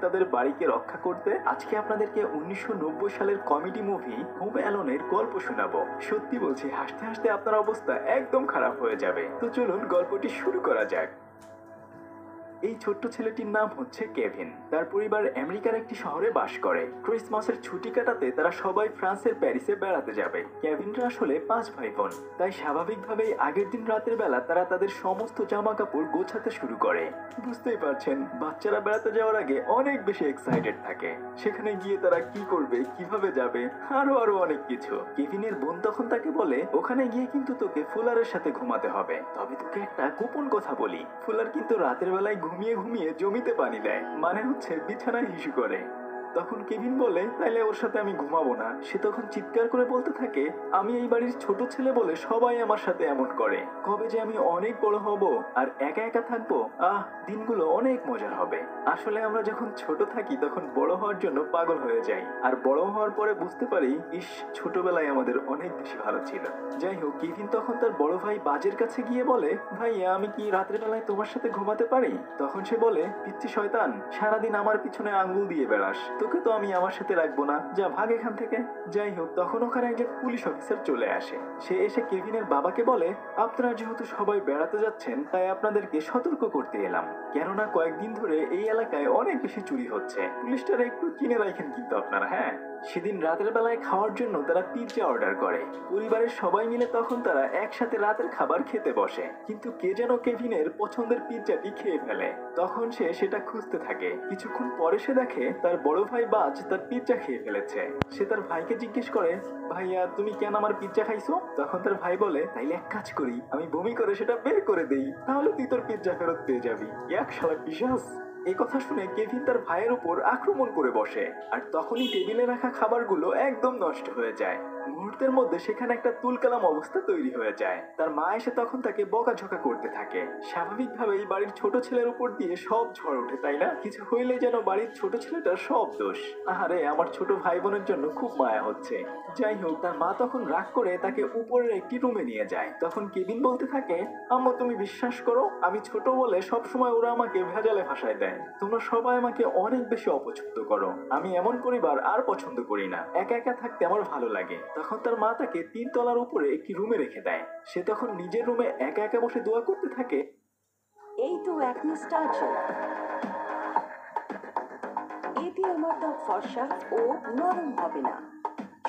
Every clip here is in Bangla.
তাদের বাড়িকে রক্ষা করতে আজকে আপনাদেরকে 1990 সালের কমেডি মুভি হোম অ্যালোনের গল্প শোনাবো। সত্যি বলছি, হাসতে হাসতে আপনার অবস্থা একদম খারাপ হয়ে যাবে। তো চলুন গল্পটি শুরু করা যাক। এই ছোট্ট ছেলেটির নাম হচ্ছে কেভিন। তার পরিবার আমেরিকার একটি শহরে বাস করে। ক্রিসমাসের ছুটি কাটাতে তারা সবাই ফ্রান্সের প্যারিসে বেড়াতে যাবে। কেভিনরা আসলে 5 ভাই বোন, তাই স্বাভাবিকভাবেই আগের দিন রাতের বেলা তারা তাদের সমস্ত জামা কাপড় গোছাতে শুরু করে। বুঝতেই পারছেন, বাচ্চারা বেড়াতে যাওয়ার আগে অনেক বেশি এক্সাইটেড থাকে। সেখানে গিয়ে তারা কি করবে, কিভাবে যাবে, আরো আরো অনেক কিছু। কেভিনের বোন তখন তাকে বলে, ওখানে গিয়ে কিন্তু তোকে ফুলারের সাথে ঘুমাতে হবে। তবে তোকে একটা গোপন কথা বলি, ফুলার কিন্তু রাতের বেলায় ঘুমিয়ে ঘুমিয়ে জমিতে পানি দেয়, মানে হচ্ছে বিছানায় হিসু করে। তখন কেভিন বলে, তাইলে ওর সাথে আমি ঘুমাবো না। সে তখন চিৎকার করে বলতে থাকে, আমি এই বাড়ির ছোট ছেলে বলে সবাই আমার সাথে এমন করে। কবে যে আমি অনেক বড় হব আর একা একা থাকবো, দিনগুলো অনেক মজার হবে। আসলে আমরা যখন ছোট থাকি তখন বড় হওয়ার জন্য পাগল হয়ে যাই, আর বড় হওয়ার পরে বুঝতে পারি, ইস, ছোটবেলায় আমাদের অনেক বেশি ভালো ছিল। যাই হোক, কেভিন তখন তার বড় ভাই বাজের কাছে গিয়ে বলে, ভাইয়া, আমি কি রাতের বেলায় তোমার সাথে ঘুমাতে পারি? তখন সে বলে, পিচ্চি শয়তান, সারাদিন আমার পিছনে আঙ্গুল দিয়ে বেড়াস, তোকে তো আমি আমার সাথে রাখবো না, যা ভাগ এখান থেকে। যাই হোক, তখন ওখানে একজন পুলিশ অফিসার চলে আসে। সে এসে কেভিনের বাবাকে বলে, আপনারা যেহেতু সবাই বেড়াতে যাচ্ছেন, তাই আপনাদেরকে সতর্ক করতে এলাম, কেননা কয়েকদিন ধরে এই এলাকায় অনেক বেশি চুরি হচ্ছে। পুলিশটারা একটু চিনে রাখেন কিন্তু আপনারা। হ্যাঁ, সেদিন রাতের বেলায় খাওয়ার জন্য তারা পিৎজা অর্ডার করে। পরিবারের সবাই মিলে তখন তারা একসাথে রাতের খাবার খেতে বসে, কিন্তু কে যেন কেভিনের পছন্দের পিৎজাটি খেয়ে ফেলে। তখন সে সেটা খুঁজতে থাকে। কিছুক্ষণ পরে সে দেখে তার বড় ভাই বাজ তার পিৎজা খেয়ে ফেলেছে। সে তার ভাইকে জিজ্ঞেস করে, ভাইয়া, তুমি কেন আমার পিৎজা খাইছো? তখন তার ভাই বলে, তাইলে এক কাজ করি, আমি বমি করে সেটা বের করে দেই, তাহলে তুই তোর পিৎজা ফেরত পেয়ে যাবি। এক শালা পিশাচ। এই কথা শুনে কেভিন তার ভাইয়ের উপর আক্রমণ করে বসে, আর তখনই টেবিলে রাখা খাবারগুলো একদম নষ্ট হয়ে যায়। মুহূর্তের মধ্যে সেখানে একটা তুলকালাম অবস্থা তৈরি হয়ে যায়। তার মা এসে তখন তাকে বকাঝকা করতে থাকে। স্বাভাবিকভাবেই বাড়ির ছোট ছেলের উপর দিয়ে সব ঝড় ওঠে, তাই না? কিছু হইলে যেন বাড়ির ছোট ছেলেটার সব দোষ। আহারে, আমার ছোট ভাই বোনের জন্য খুব মায়া হচ্ছে। যাই হোক, তার মা তখন রাগ করে তাকে উপরের একটি রুমে নিয়ে যায়। তখন কেভিন বলতে থাকে, আম্মু, তুমি বিশ্বাস করো, আমি ছোট বলে সবসময় ওরা আমাকে ভেজালে ভাষায় দেয়। তোমরা সবাই আমাকে অনেক বেশি অপছন্দ করো। আমি এমন পরিবার আর পছন্দ করি না। একা একা থাকতে আমার ভালো লাগে। তখন তার মা তাকে 3 তলার উপরে একটি রুমে রেখে দেয়। সে তখন নিজের রুমে একা একা বসে দোয়া করতে থাকে, এই তো অ্যাকনিস টার্চেল, এতে আমার ত্বক ফর্সা ও নরম হবে না,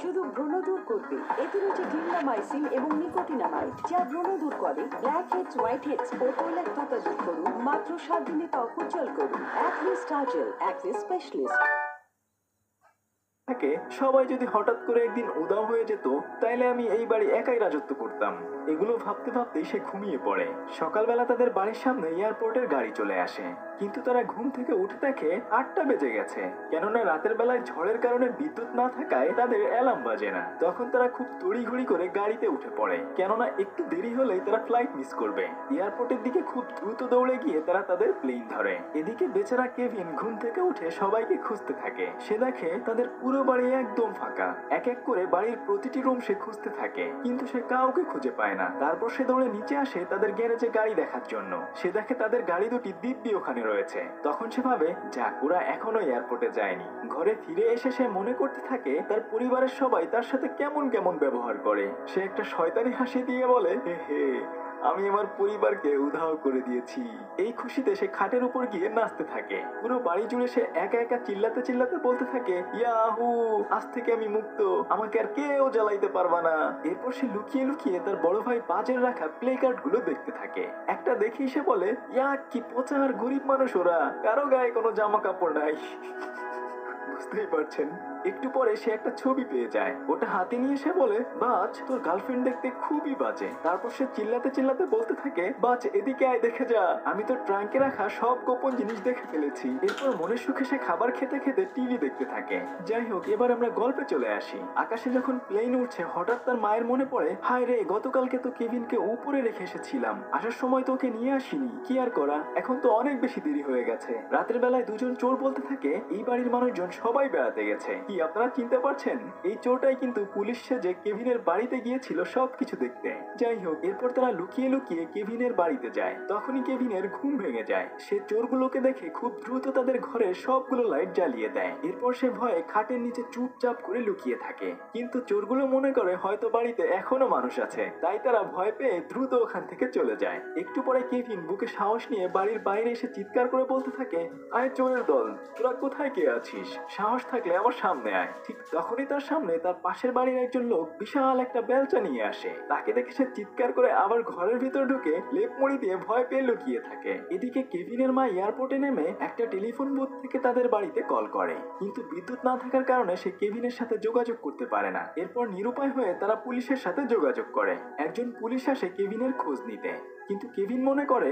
শুধু ব্রণ দূর করবে। এতে রয়েছে ক্লিন্ডামাইসিন এবং নিকোটিনামাইড, যা ব্রণ দূর করে। ব্ল্যাক হেডস, হোয়াইট হেডস ও তৈলাক্ততা দূর করুন। মাত্র 7 দিনে ত্বক উজ্জ্বল করুন। অ্যাকনিস টার্চেল, অ্যাকনে স্পেশালিস্ট। থাকে সবাই যদি হঠাৎ করে একদিন উধাও হয়ে যেত, তাইলে আমি এই বাড়ি একাই রাজত্ব করতাম। এগুলো ভাবতে ভাবতেই সে ঘুমিয়ে পড়ে। সকালবেলা তাদের বাড়ির সামনে এয়ারপোর্টের গাড়ি চলে আসে, কিন্তু তারা ঘুম থেকে উঠে দেখে 8টা বেজে গেছে, কেননা রাতের বেলায় ঝড়ের কারণে বিদ্যুৎ না থাকায় তাদের অ্যালার্ম বাজে না। তখন তারা খুব তড়িঘড়ি করে গাড়িতে উঠে পড়ে, কেননা একটু দেরি হলেই তারা ফ্লাইট মিস করবে। এয়ারপোর্টের দিকে খুব দ্রুত দৌড়ে গিয়ে তারা তাদের প্লেন ধরে। এদিকে বেচারা কেভিন ঘুম থেকে উঠে সবাইকে খুঁজতে থাকে। সে দেখে তাদের পুরো বাড়ি একদম ফাঁকা। এক এক করে বাড়ির প্রতিটি রুম সে খুঁজতে থাকে, কিন্তু সে কাউকে খুঁজে পায় না। তারপর সে দৌড়ে নিচে আসে তাদের গ্যারেজে গাড়ি দেখার জন্য। সে দেখে তাদের গাড়ি দুটি দিব্যি ওখানে রয়েছে। তখন সে ভাবে, যাক, ওরা এখনো এয়ারপোর্টে যায়নি। ঘরে ফিরে এসে সে মনে করতে থাকে তার পরিবারের সবাই তার সাথে কেমন কেমন ব্যবহার করে। সে একটা শয়তানি হাসি দিয়ে বলে, হে হে, আমি আমার পরিবারকে উধাও করে দিয়েছি। এই খুশিতে সে খাটের উপর গিয়ে নাচতে থাকে। পুরো বাড়ি জুড়ে সে একা একা চিল্লাতে চিল্লাতে বলতে থাকে, ইয়াহু, আজ থেকে আমি মুক্ত, আমাকে আর কেউ জ্বালাইতে পারবা না। এরপর সে লুকিয়ে লুকিয়ে তার বড় ভাই বাজের রাখা প্লে কার্ড গুলো দেখতে থাকে। একটা দেখেই সে বলে, ইয়া, কি পচা আর গরিব মানুষ ওরা, কারো গায়ে কোনো জামা কাপড় নাই। বুঝতেই পারছেন। একটু পরে সে একটা ছবি পেয়ে যায়। ওটা হাতে নিয়ে সে বলে, বাজ, তোর গার্লফ্রেন্ড দেখতে খুবই বাজে। তারপর সে চিল্লাতে চিল্লাতে বলতে থাকে, বাজ, এদিকে আয়, দেখে যা, আমি তোর ট্রাঙ্কে রাখা সব গোপন জিনিস দেখে ফেলেছি। এরপর মনের সুখে সে খাবার খেতে খেতে টিভি দেখতে থাকে। যাই হোক, এবার আমরা গল্পে চলে আসি। আকাশে যখন প্লেন উঠছে, হঠাৎ তার মায়ের মনে পড়ে, হায় রে, গতকালকে তো কেভিনকে উপরে রেখে এসেছিলাম, আসার সময় তোকে নিয়ে আসিনি। কি আর করা, এখন তো অনেক বেশি দেরি হয়ে গেছে। রাতের বেলায় দুজন চোর বলতে থাকে, এই বাড়ির মানুষজন সবাই বেড়াতে গেছে। কি আপনারা চিনতে পারছেন? এই চোরটাই কিন্তু পুলিশ সেজে কেভিনের বাড়িতে গিয়েছিল সবকিছু দেখতে। যাই হোক, এরপর তারা লুকিয়ে লুকিয়ে কেভিনের বাড়িতে যায়। তখনই কেভিনের ঘুম ভেঙে যায়। সে চোরগুলোকে দেখে খুব দ্রুত তাদের ঘরের সবগুলো লাইট জ্বালিয়ে দেয়। এরপর সে ভয়ে খাটের নিচে চুপচাপ করে লুকিয়ে থাকে। কিন্তু চোরগুলো মনে করে হয়তো বাড়িতে এখনো মানুষ আছে, তাই তারা ভয় পেয়ে দ্রুত ওখান থেকে চলে যায়। একটু পরে কেভিন বুকে সাহস নিয়ে বাড়ির বাইরে এসে চিৎকার করে বলতে থাকে, আয় চোরের দল, তোরা কোথায় কে আছিস? সাহস থাকলে আমার সামনে আয়। ঠিক তখনই তার সামনে তার পাশের বাড়ির একজন লোক বিশাল একটা বেলচা নিয়ে আসে। তাকে দেখে সে চিৎকার করে আবার ঘরের ভিতর ঢুকে লেপ মুড়ি দিয়ে ভয় পেয়ে লুকিয়ে থাকে। এদিকে কেভিনের মা এয়ারপোর্টে নেমে একটা টেলিফোন বুথ থেকে তাদের বাড়িতে কল করে, কিন্তু বিদ্যুৎ না থাকার কারণে সে কেভিনের সাথে যোগাযোগ করতে পারে না। এরপর নিরুপায় হয়ে তারা পুলিশের সাথে যোগাযোগ করে। একজন পুলিশ আসে কেভিনের খোঁজ নিতে, কিন্তু কেভিন মনে করে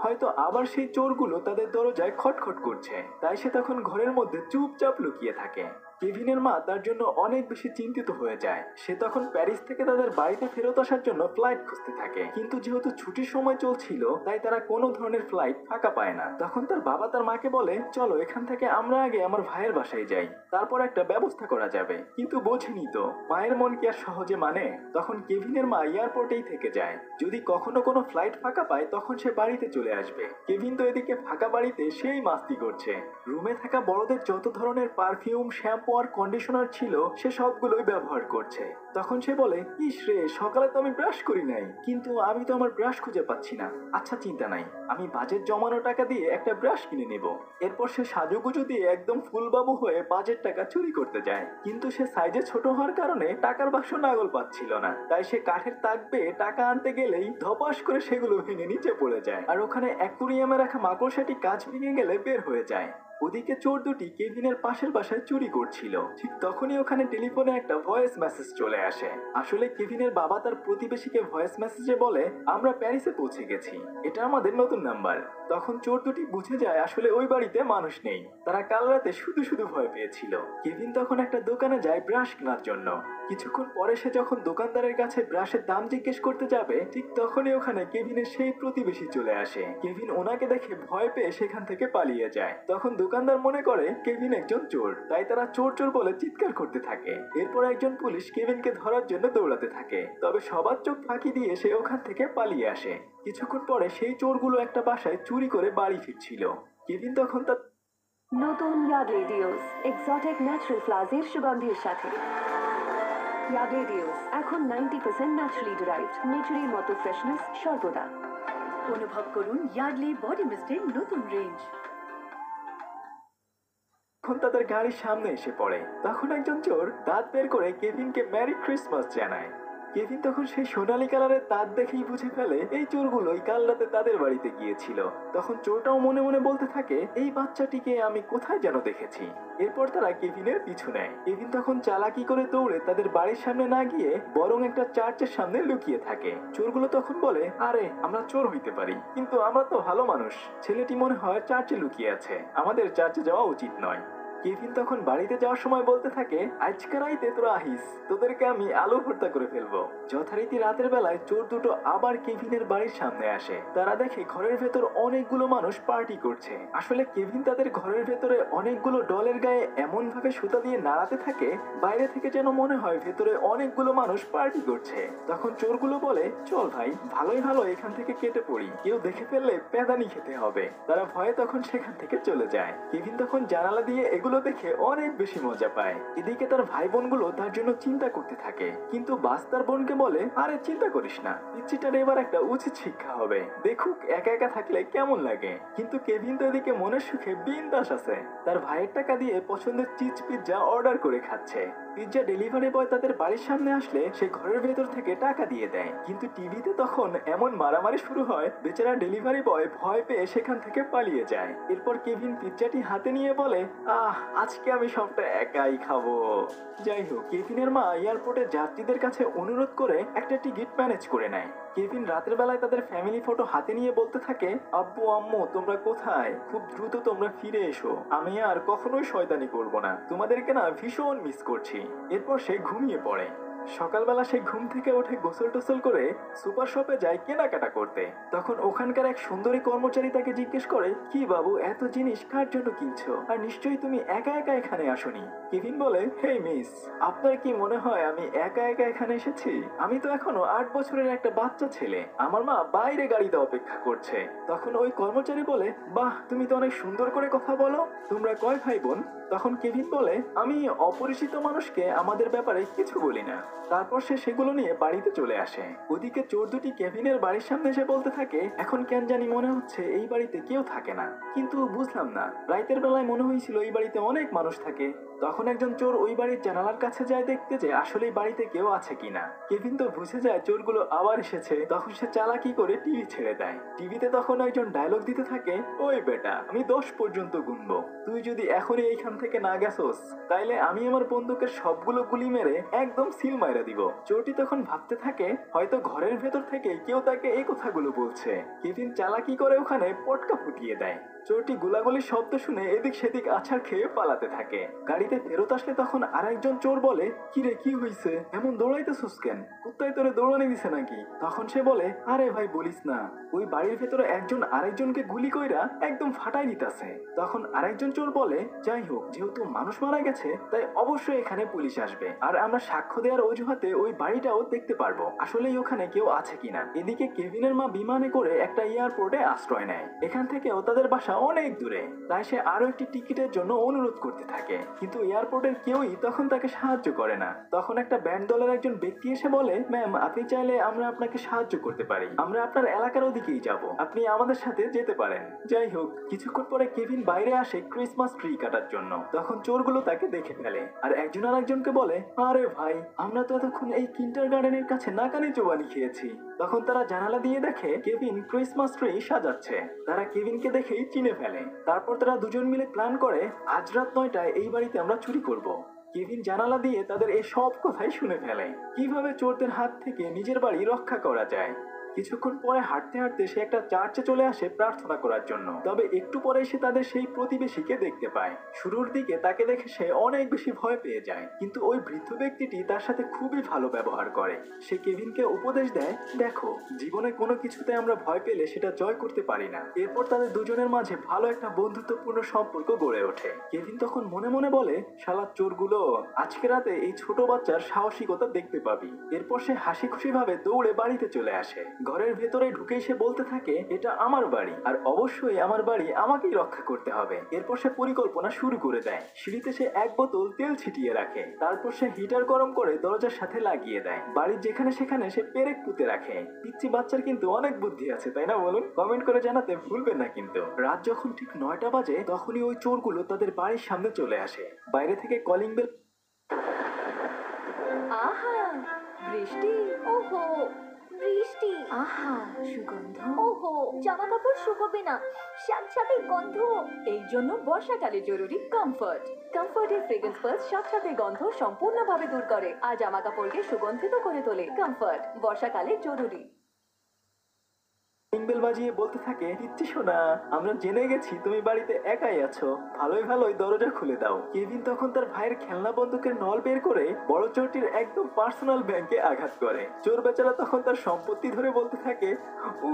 হয়তো আবার সেই চোরগুলো তাদের দরজায় খটখট করছে, তাই সে তখন ঘরের মধ্যে চুপচাপ লুকিয়ে থাকে। কেভিনের মা তার জন্য অনেক বেশি চিন্তিত হয়ে যায়। সে তখন প্যারিস থেকে তাদের বাড়িতে ফেরত আসার জন্য ফ্লাইট খুঁজতে থাকে, কিন্তু যেহেতু ছুটির সময় চলছিল তাই তারা কোনো ধরনের ফ্লাইট ফাঁকা পায় না। তখন তার বাবা তার মাকে বলে, চলো এখান থেকে আমরা আগে আমার ভাইয়ের বাসায় যাই, তারপর একটা ব্যবস্থা করা যাবে। কিন্তু বোঝেনি তো, মায়ের মন কি আর সহজে মানে। তখন কেভিনের মা এয়ারপোর্টেই থেকে যায়। যদি কখনো কোনো ফ্লাইট ফাঁকা পায় তখন সে বাড়িতে চলে আসবে। কেভিন তো এদিকে ফাঁকা বাড়িতে সেই মাস্তি করছে। রুমে থাকা বড়দের যত ধরনের পারফিউম, শ্যাম্পু আর কন্ডিশনার ছিল সে সবগুলোই ব্যবহার করছে। তখন সে বলে, ইস রে, সকালে তো আমি ব্রাশ করি নাই, কিন্তু আমি তো আমার ব্রাশ খুঁজে পাচ্ছি না। আচ্ছা চিন্তা নাই, আমি বাজেট জমানো টাকা দিয়ে একটা ব্রাশ কিনে নেব। এরপর সে সাজুগুজু দিয়ে একদম ফুলবাবু হয়ে বাজেট টাকা চুরি করতে যায়, কিন্তু সে সাইজে ছোট হওয়ার কারণে টাকার বাক্স নাগল পাচ্ছিল না। তাই সে কাঠের তাক বেয়ে টাকা আনতে গেলেই ধপাস করে সেগুলো ভেঙে নিচে পড়ে যায়, আর ওখানে অ্যাকুরিয়ামে রাখা মাকড়সাটি কাঁচ ভেঙে গেলে বের হয়ে যায়। ওদিকে চোর দুটি কেভিনের পাশের বাসায় চুরি করছিল। ঠিক তখনই ওখানে টেলিফোনে একটা ভয়েস মেসেজ চলে আসে। আসলে কেভিনের বাবা তার প্রতিবেশীকে ভয়েস মেসেজে বলে, আমরা প্যারিসে পৌঁছে গেছি, এটা আমাদের নতুন নাম্বার। তখন চোর দুটি বুঝে যায় আসলে ওই বাড়িতে মানুষ নেই, তারা কাল রাতে শুধু শুধু ভয় পেয়েছিল। কেভিন তখন একটা দোকানে যায় ব্রাশ কেনার জন্য। কিছুক্ষণ পরে সে যখন দোকানদারের কাছে ব্রাশের দাম জিজ্ঞেস করতে যাবে, ঠিক তখনই ওখানে কেভিনের সেই প্রতিবেশী চলে আসে। কেভিন ওনাকে দেখে ভয় পেয়ে সেখান থেকে পালিয়ে যায়। তখন দোকানদার মনে করে কেভিন একজন চোর, তাই তারা চোর চোর বলে চিৎকার করতে থাকে। এরপর একজন পুলিশ কেভিনকে ধরার জন্য দৌড়াতে থাকে, তবে সবার চোখ ফাঁকি দিয়ে সে ওখান থেকে পালিয়ে আসে। কিছুক্ষণ পরে সেই চোরগুলো একটা বাসায় চুরি করে বাড়ি ফিরছিল। কেভিন তখন তার নতুন ইয়ার্ড রেডিওস এক্সোটিক ন্যাচারাল ফ্লাওয়ার্সের সুগন্ধের সাথে। ইয়ার্ড রেডিওস এখন 90% ন্যাচারালি ডিরাইভড, নেচারের মতো ফ্রেশনেস সর্বদা। অনুভব করুন ইয়ার্ডলি বডি মিস্টের নতুন রেঞ্জ। তখন তাদের গাড়ির সামনে এসে পড়ে। তখন একজন চোর দাঁত বের করে কেভিনকে মেরি ক্রিসমাস জানায়। কেভিন তখন সেই সোনালী কালারের দাঁত দেখেই বুঝে ফেলে এই চোরগুলোই কাল রাতে তাদের বাড়িতে গিয়েছিল। তখন চোরটাও মনে মনে বলতে থাকে, এই বাচ্চাটিকে আমি কোথায় যেন দেখেছি। এরপর তারা কেভিনের পিছু নেয়। কেভিন তখন চালাকি করে দৌড়ে তাদের বাড়ির সামনে না গিয়ে বরং একটা চার্চের সামনে লুকিয়ে থাকে। চোরগুলো তখন বলে, আরে আমরা চোর হইতে পারি, কিন্তু আমরা তো ভালো মানুষ, ছেলেটি মনে হয় চার্চে লুকিয়ে আছে, আমাদের চার্চে যাওয়া উচিত নয়। কেভিন তখন বাড়িতে যাওয়ার সময় বলতে থাকে, আজকে রাইতে তোরা আহিস, তোদেরকে আমি আলু ভর্তা করে ফেলবো। যথারীতি রাতের বেলায় চোর দুটো আবার কেভিনের বাড়ির সামনে আসে। তারা দেখে ঘরের ভেতর অনেকগুলো মানুষ পার্টি করছে। আসলে কেভিন তাদের ঘরের ভেতরে অনেকগুলো ডলের গায়ে এমন ভাবে সুতা দিয়ে নাড়াতে থাকে, বাইরে থেকে যেন মনে হয় ভেতরে অনেকগুলো মানুষ পার্টি করছে। তখন চোরগুলো বলে, চল ভাই, ভালোই ভালো এখান থেকে কেটে পড়ি, কেউ দেখে ফেললে পেদানি খেতে হবে। তারা ভয়ে তখন সেখান থেকে চলে যায়। কেভিন তখন জানালা দিয়ে এগুলো দেখে অনেক বেশি মজা পায়। এদিকে তার ভাই বোনগুলো তার জন্য চিন্তা করতে থাকে, কিন্তু বাস তার বোনকে বলে, আরে চিন্তা করিস না, পিচ্চিটার এবার একটা উচিত শিক্ষা হবে, দেখুক একা একা থাকলে কেমন লাগে। কিন্তু কেভিন তো এদিকে মনের সুখে বিন্দাস আছে, তার ভাইয়ের টাকা দিয়ে পছন্দের চিজ পিৎজা অর্ডার করে খাচ্ছে। পিৎজা ডেলিভারি বয় তাদের বাড়ির সামনে আসলে সে ঘরের ভেতর থেকে টাকা দিয়ে দেয়, কিন্তু টিভিতে তখন এমন মারামারি শুরু হয়, বেচারা ডেলিভারি বয় ভয় পেয়ে সেখান থেকে পালিয়ে যায়। এরপর কেভিন পিৎজাটি হাতে নিয়ে বলে, আজকে আমি সবটা একাই খাবো। যাই হোক, কেভিনের মা এয়ারপোর্টে যাত্রীদের কাছে অনুরোধ করে একটা টিকিট ম্যানেজ করে নেয়। কেভিন রাতের বেলায় তাদের ফ্যামিলি ফটো হাতে নিয়ে বলতে থাকে, আব্বু আম্মু তোমরা কোথায়, খুব দ্রুত তোমরা ফিরে এসো, আমি আর কখনোই শয়তানি করব না, তোমাদেরকে না ভীষণ মিস করছি। এরপর সে ঘুমিয়ে পড়ে। সকালবেলা সে ঘুম থেকে উঠে গোসল টোসল করে সুপার শপে যায় কেনাকাটা করতে। তখন ওখানকার এক সুন্দরী কর্মচারী তাকে জিজ্ঞেস করে, কি বাবু, এত জিনিস কার জন্য কিনছো? আর নিশ্চয়ই তুমি একা একা এখানে আসোনি। কেভিন বলে, হেই মিস, আপনার কি মনে হয় আমি একা একা এখানে এসেছি? আমি তো এখনো 8 বছরের একটা বাচ্চা ছেলে। আমার মা বাইরে গাড়িতে অপেক্ষা করছে। তখন ওই কর্মচারী বলে, বাহ, তুমি তো অনেক সুন্দর করে কথা বলো। তোমরা কয় ভাই বোন? তখন কেভিন বলে, আমি অপরিচিত মানুষকে আমাদের ব্যাপারে কিছু বলি না। তারপর সে সেগুলো নিয়ে বাড়িতে চলে আসে। ওদিকে চোর দুটি কেভিনের বাড়ির সামনে এসে বলতে থাকে, এখন কেন জানি মনে হচ্ছে এই বাড়িতে কেউ থাকে না, কিন্তু বুঝলাম না, রাতের বেলায় মনে হয়েছিল এই বাড়িতে অনেক মানুষ থাকে। তখন একজন চোর ওই বাড়ির জানালার কাছে যায় দেখতে যে আসলে বাড়িতে কেউ আছে কিনা। কেভিন তো বুঝে যায় চোরগুলো আবার এসেছে। তখন সে চালাকি করে টিভি ছেড়ে দেয়। টিভিতে তখন একজন ডায়লগ দিতে থাকে, ওই বেটা, আমি 10 পর্যন্ত গুনবো, তুই যদি এখনই এইখান থেকে না গেছস তাইলে আমি আমার বন্দুকের সবগুলো গুলি মেরে একদম সিল মাইরা দিব। চোরটি তখন ভাবতে থাকে হয়তো ঘরের ভেতর থেকে কেউ তাকে এই কথাগুলো বলছে। কেভিন চালাকি করে ওখানে পটকা ফুটিয়ে দেয়। চোরটি গোলাগুলির শব্দ শুনে এদিক সেদিক আছাড় খেয়ে পালাতে থাকে। গাড়িতে ফেরত আসলে তখন আরেকজন চোর বলে, কিরে, কি হইছে, এমন দৌড়াইতেছস কেন? কুত্তায় তোরে দৌড়ানি দিছে নাকি? তখন সে বলে, আরে ভাই বলিস না, ওই বাড়ির ভেতরে একজন আরেকজনকে গুলি কইরা একদম ফাটাই দিতাছে। তখন আরেকজন চোর বলে, যাই হোক, যেহেতু মানুষ মারা গেছে তাই অবশ্যই এখানে পুলিশ আসবে, আর আমরা সাক্ষ্য দেওয়ার অজুহাতে ওই বাড়িটাও দেখতে পারবো আসলেই ওখানে কেউ আছে কিনা। এদিকে কেভিনের মা বিমানে করে একটা এয়ারপোর্টে আশ্রয় নেয়। এখান থেকেও তাদের বাসা অনেক দূরে, তাই সে আরো একটি টিকিটের জন্য অনুরোধ করতে থাকে, কিন্তু এয়ারপোর্টের কেউই তখন তাকে সাহায্য করে না। তখন একটা ব্যান্ড দলের একজন ব্যক্তি এসে বলে, ম্যাম, আপনি চাইলে আমরা আপনাকে সাহায্য করতে পারি, আমরা আপনার এলাকার ওদিকেই যাব, আপনি আমাদের সাথে যেতে পারেন। যাই হোক, কিছুক্ষণ পরে কেভিন বাইরে আসে ক্রিসমাস ট্রি কাটার জন্য। তখন চোরগুলো তাকে দেখে ফেলে আর একজন আরেকজনকে বলে, আরে ভাই, আমরা তো এতক্ষণ এই কিন্ডার গার্ডেনের কাছে নাকানি চোবানি খেয়েছি। তখন তারা জানালা দিয়ে দেখে কেভিন ক্রিসমাস ট্রি সাজাচ্ছে। তারা কেভিনকে দেখেই চিনে ফেলে। তারপর তারা দুজন মিলে প্ল্যান করে, আজ রাত 9টায় এই বাড়িতে আমরা চুরি করব। কেভিন জানালা দিয়ে তাদের এই সব কথাই শুনে ফেলে, কিভাবে চোরদের হাত থেকে নিজের বাড়ি রক্ষা করা যায়। কিছুক্ষণ পরে হাঁটতে হাঁটতে সে একটা চার্চে চলে আসে প্রার্থনা করার জন্য। তবে একটু পরে সে তাদের সেই প্রতিবেশীকে দেখতে পায়। শুরুর দিকে তাকে দেখে সে অনেক বেশি ভয় পেয়ে যায়, কিন্তু ওই বৃদ্ধ ব্যক্তিটি তার সাথে খুবই ভালো ব্যবহার করে। সে কেভিনকে উপদেশ দেয়, দেখো, জীবনে কোনো কিছুতে আমরা ভয় পেলে সেটা জয় করতে পারি না। এরপর তাদের দুজনের মাঝে ভালো একটা বন্ধুত্বপূর্ণ সম্পর্ক গড়ে ওঠে। কেভিন তখন মনে মনে বলে, শালা চোরগুলো, আজকে রাতে এই ছোট বাচ্চার সাহসিকতা দেখতে পাবি। এরপর সে হাসি খুশি ভাবে দৌড়ে বাড়িতে চলে আসে। ঘরের ভেতরে ঢুকেই সে বলতে থাকে, এটা আমার বাড়ি, আর অবশ্যই আমার বাড়ি আমাকেই রক্ষা করতে হবে। এরপর সে পরিকল্পনা শুরু করে দেয়। সিঁড়িতে সে এক বোতল তেল ছিটিয়ে রাখে। তারপর সে হিটার গরম করে দরজার সাথে লাগিয়ে দেয়। বাড়ির যেখানে সেখানে সে পেরেক পুঁতে রাখে। পিচ্চি বাচ্চার কিন্তু অনেক বুদ্ধি আছে, তাই না বলুন? কমেন্ট করে জানাতে ভুলবেন না কিন্তু। রাত যখন ঠিক 9টা বাজে তখনই ওই চোরগুলো তাদের বাড়ির সামনে চলে আসে। বাইরে থেকে কলিং বেল। আহা, বৃষ্টি। ওহো, বৃষ্টি। আহা, সুগন্ধ। ওহো, জামা কাপড় শুকোবে না, সাথে গন্ধ। এই জন্য বর্ষাকালে জরুরি কমফর্ট। কমফর্টের ফ্রেগ্রেন্স পার্স সাথে গন্ধ সম্পূর্ণভাবে দূর করে আর জামা কাপড়কে সুগন্ধিত করে তোলে। কমফর্ট, বর্ষাকালে জরুরি। বেল বাজিয়ে বলতে থাকে, পিচ্চি সোনা, আমরা জেনে গেছি তুমি বাড়িতে একাই আছো, ভালোই ভালোই দরজা খুলে দাও। কেভিন তখন তার ভাইয়ের খেলনা বন্দুকের নল বের করে বড় চোরটির একদম পার্সোনাল ব্যাংকে আঘাত করে। চোর বেচারা তখন তার সম্পত্তি ধরে বলতে থাকে, উ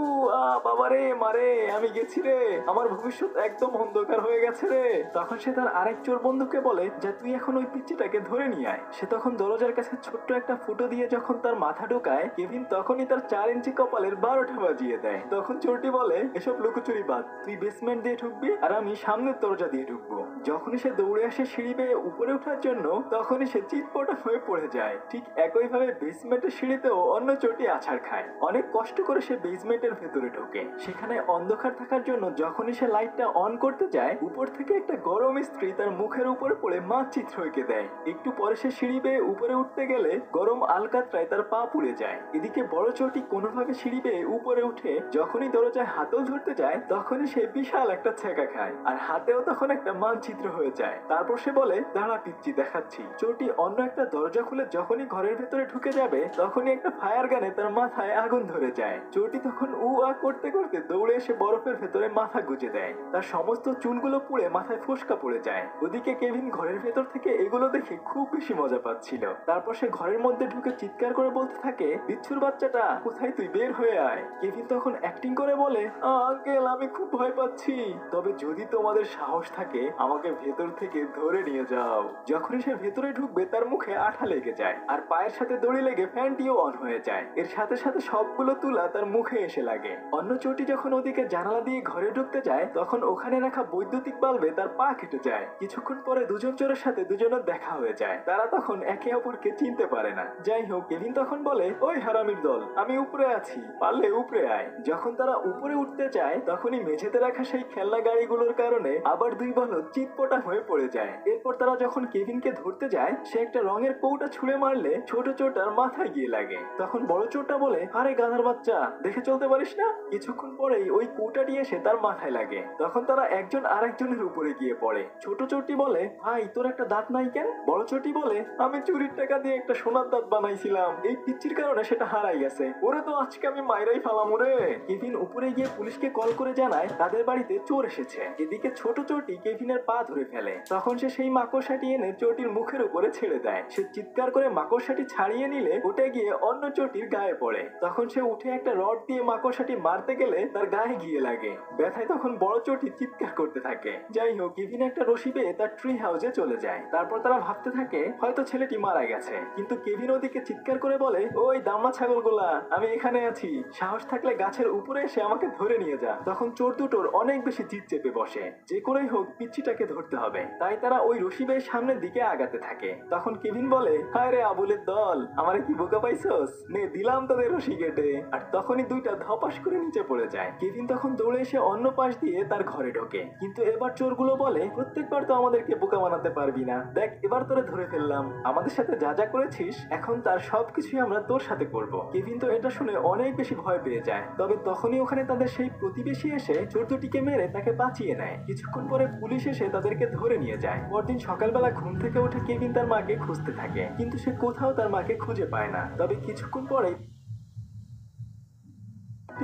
বাবারে, মারে, আমি গেছি রে, আমার ভবিষ্যৎ একদম অন্ধকার হয়ে গেছে রে। তখন সে তার আরেক চোর বন্ধুকে বলে, যা তুই এখন ওই পিচ্চিটাকে ধরে নিয়ে আয়। সে তখন দরজার কাছে ছোট্ট একটা ফুটো দিয়ে যখন তার মাথা ঢোকায়, কেভিন তখনই তার 4 ইঞ্চি কপালের 12টা বাজিয়ে দেয়। তখন চোরটি বলে, এসব লুকোচুরি বাদ, তুই বেসমেন্ট দিয়ে ঢুকবি আর আমি সামনের দরজা দিয়ে ঢুকবো। যখনই সে দৌড়ে আসে সিঁড়ি বেয়ে উপরে ওঠার জন্য, তখনই সে চিৎপটা হয়ে পড়ে যায়। ঠিক একইভাবে বেসমেন্টের সিঁড়িতেও অন্য চোরটি আছাড় খায়। অনেক কষ্ট করে সে বেসমেন্টের ভেতরে ঢোকে। সেখানে অন্ধকার থাকার জন্য যখনই সে লাইটটা অন করতে যায়, উপর থেকে একটা গরম ইস্ত্রি তার মুখের উপরে পড়ে মানচিত্র এঁকে দেয়। একটু পরে সে সিঁড়ি বেয়ে উপরে উঠতে গেলে গরম আলকাতরায় তার পা পুড়ে যায়। এদিকে বড় চোরটি কোনোভাবে সিঁড়ি বেয়ে উপরে উঠে যখনই দরজায় হাতল ধরতে যায় তখনই সে বিশাল একটা ছেঁকা খায় আর হাতেও তখন একটা মানচিত্র হয়ে যায়। তারপর সে বলে, দাঁড়া পিচ্চি, দেখাচ্ছি। চোরটি অন্য একটা দরজা খুলে যখনই ঘরের ভেতরে ঢুকে যাবে তখনই একটা ফায়ার গানে তার মাথায় আগুন ধরে যায়। চোরটি তখন আ করতে করতে দৌড়ে এসে বরফের ভেতরে মাথা গুজে দেয়। তার সমস্ত চুলগুলো পুড়ে মাথায় ফোস্কা পড়ে যায়। ওদিকে কেভিন ঘরের ভেতর থেকে এগুলো দেখে খুব বেশি মজা পাচ্ছিল। তারপর সে ঘরের মধ্যে ঢুকে চিৎকার করে বলতে থাকে, বিচ্ছুর বাচ্চাটা কোথায়, তুই বের হয়ে আয়। কেভিন তখন অ্যাক্টিং করে বলে, আঙ্কেল আমি খুব ভয় পাচ্ছি, তবে যদি তোমাদের সাহস থাকে আমাকে ভেতর থেকে ধরে নিয়ে যাও। যখনই সে ভেতরে ঢুকবে তার মুখে আঠা লেগে যায় আর পায়ের সাথে দড়ি লেগে ফ্যানটিও অন হয়ে যায়। এর সাথে সাথে সবগুলো তুলা তার মুখে এসে লাগে। অন্য চোরটি যখন ওদিকে জানালা দিয়ে ঘরে ঢুকতে যায় তখন ওখানে রাখা বৈদ্যুতিক বাল্বে তার পা কেটে যায়। কিছুক্ষণ পরে দুজন চোরের সাথে দুজনের দেখা হয়ে যায়। তারা তখন একে অপরকে চিনতে পারে না। যাই হোক, কেভিন তখন বলে, ওই হারামির দল, আমি উপরে আছি, পারলে উপরে আয়। যখন তারা উপরে উঠতে চায় তখনই মেঝেতে রাখা সেই খেলনা গাড়িগুলোর কারণে আবার দুই বলদ চিৎপটা হয়ে পড়ে যায়। এরপর তারা যখন কেভিনকে ধরতে যায় সে একটা রঙের কৌটা ছুঁড়ে মারলে ছোট চোরটার মাথায় গিয়ে লাগে। তখন বড় চোরটা বলে, আরে গাধার বাচ্চা, দেখে চলতে পারিস না? কিছুক্ষণ পরেই ওই কৌটাটি এসে তার মাথায় লাগে। তখন তারা একজন আরেকজনের উপরে গিয়ে পড়ে। ছোট চোরটি বলে, ভাই তোর একটা দাঁত নাই কেন? বড় চোরটি বলে, আমি চুরির টাকা দিয়ে একটা সোনার দাঁত বানাইছিলাম, এই পিচ্চির কারণে সেটা হারাই গেছে, ওরে তো আজকে আমি মাইরাই ফেলাম ওরে। কেভিন উপরে গিয়ে পুলিশকে কল করে জানায় তাদের বাড়িতে চোর এসেছে। এদিকে ছোট চোরটি কেভিনের পা ধরে ফেলে। তখন সে সেই মাকড়সাটি এনে চোরটির মুখের উপরে ছেড়ে দেয়। সে চিৎকার করে মাকড়সাটি ছাড়িয়ে নিলে ওটা গিয়ে অন্য চোরটির গায়ে পড়ে। তখন সে উঠে একটা রড দিয়ে মাকড়সাটি মারতে গেলে তার গায়ে গিয়ে লাগে। ব্যথায় তখন বড় চোরটি চিৎকার করতে থাকে। যাই হোক, কেভিন একটা রশি পেয়ে তার ট্রি হাউসে চলে যায়। তারপর তারা ভাবতে থাকে হয়তো ছেলেটি মারা গেছে, কিন্তু কেভিন ওদিকে চিৎকার করে বলে, ওই দামড়া ছাগলগুলা, আমি এখানে আছি, সাহস থাকলে গাছের উপরে এসে আমাকে ধরে নিয়ে যা। তখন চোর দুটোর অনেক বেশি জিদ চেপে বসে। যে করেই হোক পিচ্চিটাকে ধরতে হবে, তাই তারা ওই রশি বেয়ে সামনের দিকে আগাতে থাকে। তখন কেভিন বলে, হায় রে আবুলের দল, আমারে কি বোকা পাইছস, নে দিলাম তাদের রশি কেটে। আর তখনই দুইটা ধপাস করে নিচে পড়ে যায়। কেভিন তখন দৌড়ে এসে অন্য পাশ দিয়ে তার ঘরে ঢোকে। কিন্তু এবার চোরগুলো বলে, প্রত্যেকবার তো আমাদেরকে বোকা বানাতে পারবি না, দেখ এবার তোরে ধরে ফেললাম, আমাদের সাথে যা যা করেছিস এখন তার সবকিছুই আমরা তোর সাথে করব। কেভিন তো এটা শুনে অনেক বেশি ভয় পেয়ে যায়। তবে তখনই ওখানে তাদের সেই প্রতিবেশী এসে চোর দুটিকে মেরে তাকে বাঁচিয়ে নেয়। কিছুক্ষণ পরে পুলিশ এসে তাদেরকে ধরে নিয়ে যায়। পরদিন সকালবেলা ঘুম থেকে উঠে কেভিন তার মাকে খুঁজতে থাকে, কিন্তু সে কোথাও তার মাকে খুঁজে পায় না। তবে কিছুক্ষণ পরে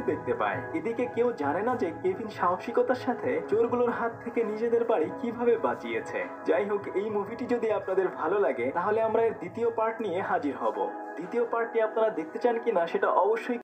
দেখতে পায়। এদিকে কেউ জানে না যে কেভিন সাহসিকতার সাথে চোরগুলোর হাত থেকে নিজেদের বাড়ি কিভাবে বাঁচিয়েছে। যাই হোক, এই মুভিটি যদি আপনাদের ভালো লাগে তাহলে আমরা এর দ্বিতীয় পার্ট নিয়ে হাজির হব। দ্বিতীয় পার্টটি আপনারা দেখতে চান কিনা সেটা অবশ্যই